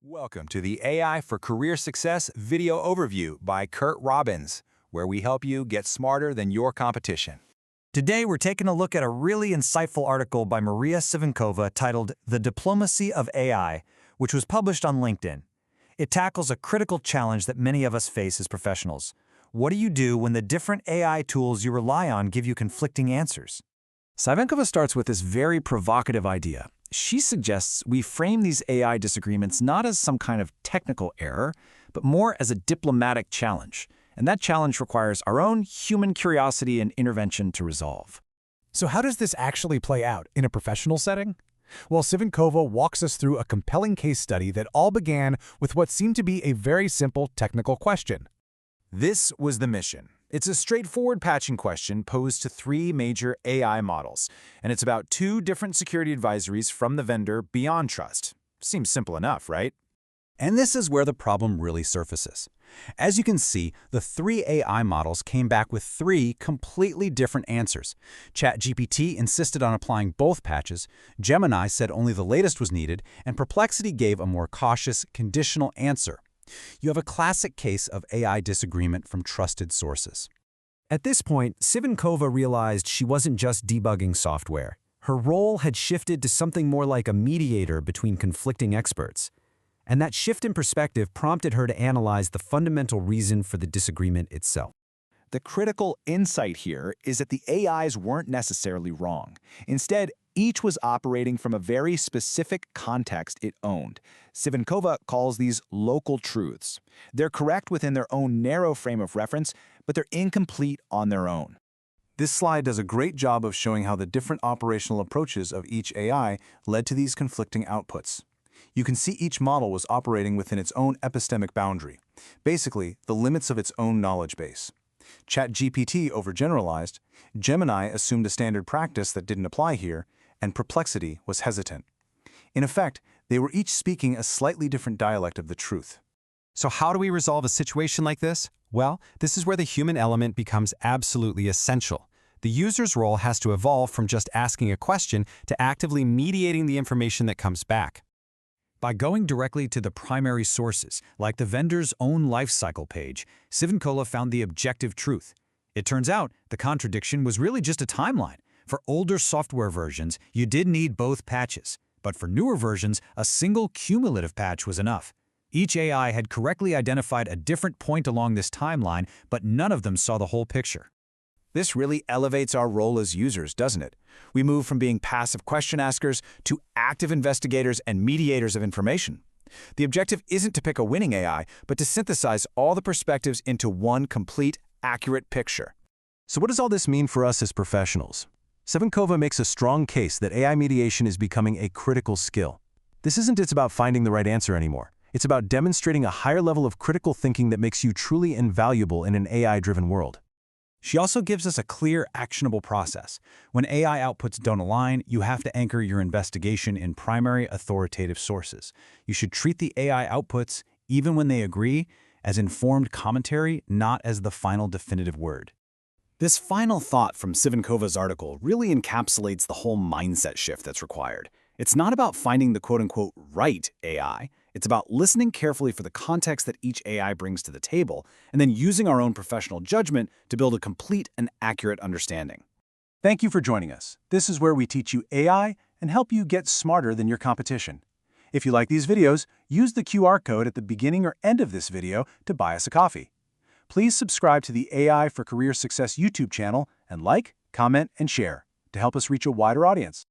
Welcome to the AI for Career Success video overview by Curt Robbins, where we help you get smarter than your competition. Today, we're taking a look at a really insightful article by Maria Sivenkova titled The Diplomacy of AI, which was published on LinkedIn. It tackles a critical challenge that many of us face as professionals. What do you do when the different AI tools you rely on give you conflicting answers? Sivenkova starts with this very provocative idea. She suggests we frame these AI disagreements not as some kind of technical error, but more as a diplomatic challenge. And that challenge requires our own human curiosity and intervention to resolve. So how does this actually play out in a professional setting? Well, Sivenkova walks us through a compelling case study that all began with what seemed to be a very simple technical question. This was the mission. It's a straightforward patching question posed to three major AI models, and it's about two different security advisories from the vendor beyond trust. Seems simple enough, right? And this is where the problem really surfaces. As you can see, the three AI models came back with three completely different answers. ChatGPT insisted on applying both patches, Gemini said only the latest was needed, and Perplexity gave a more cautious, conditional answer. You have a classic case of AI disagreement from trusted sources. At this point, Sivenkova realized she wasn't just debugging software. Her role had shifted to something more like a mediator between conflicting experts. And that shift in perspective prompted her to analyze the fundamental reason for the disagreement itself. The critical insight here is that the AIs weren't necessarily wrong. Instead, each was operating from a very specific context it owned. Sivenkova calls these local truths. They're correct within their own narrow frame of reference, but they're incomplete on their own. This slide does a great job of showing how the different operational approaches of each AI led to these conflicting outputs. You can see each model was operating within its own epistemic boundary, basically the limits of its own knowledge base. ChatGPT overgeneralized, Gemini assumed a standard practice that didn't apply here, and Perplexity was hesitant. In effect, they were each speaking a slightly different dialect of the truth. So how do we resolve a situation like this? Well, this is where the human element becomes absolutely essential. The user's role has to evolve from just asking a question to actively mediating the information that comes back. By going directly to the primary sources, like the vendor's own lifecycle page, Sivenkova found the objective truth. It turns out the contradiction was really just a timeline. For older software versions, you did need both patches. But for newer versions, a single cumulative patch was enough. Each AI had correctly identified a different point along this timeline, but none of them saw the whole picture. This really elevates our role as users, doesn't it? We move from being passive question askers to active investigators and mediators of information. The objective isn't to pick a winning AI, but to synthesize all the perspectives into one complete, accurate picture. So what does all this mean for us as professionals? Sivenkova makes a strong case that AI mediation is becoming a critical skill. This isn't just about finding the right answer anymore. It's about demonstrating a higher level of critical thinking that makes you truly invaluable in an AI-driven world. She also gives us a clear, actionable process. When AI outputs don't align, you have to anchor your investigation in primary authoritative sources. You should treat the AI outputs, even when they agree, as informed commentary, not as the final definitive word. This final thought from Sivenkova's article really encapsulates the whole mindset shift that's required. It's not about finding the quote-unquote right AI. It's about listening carefully for the context that each AI brings to the table, and then using our own professional judgment to build a complete and accurate understanding. Thank you for joining us. This is where we teach you AI and help you get smarter than your competition. If you like these videos, use the QR code at the beginning or end of this video to buy us a coffee. Please subscribe to the AI for Career Success YouTube channel and like, comment, and share to help us reach a wider audience.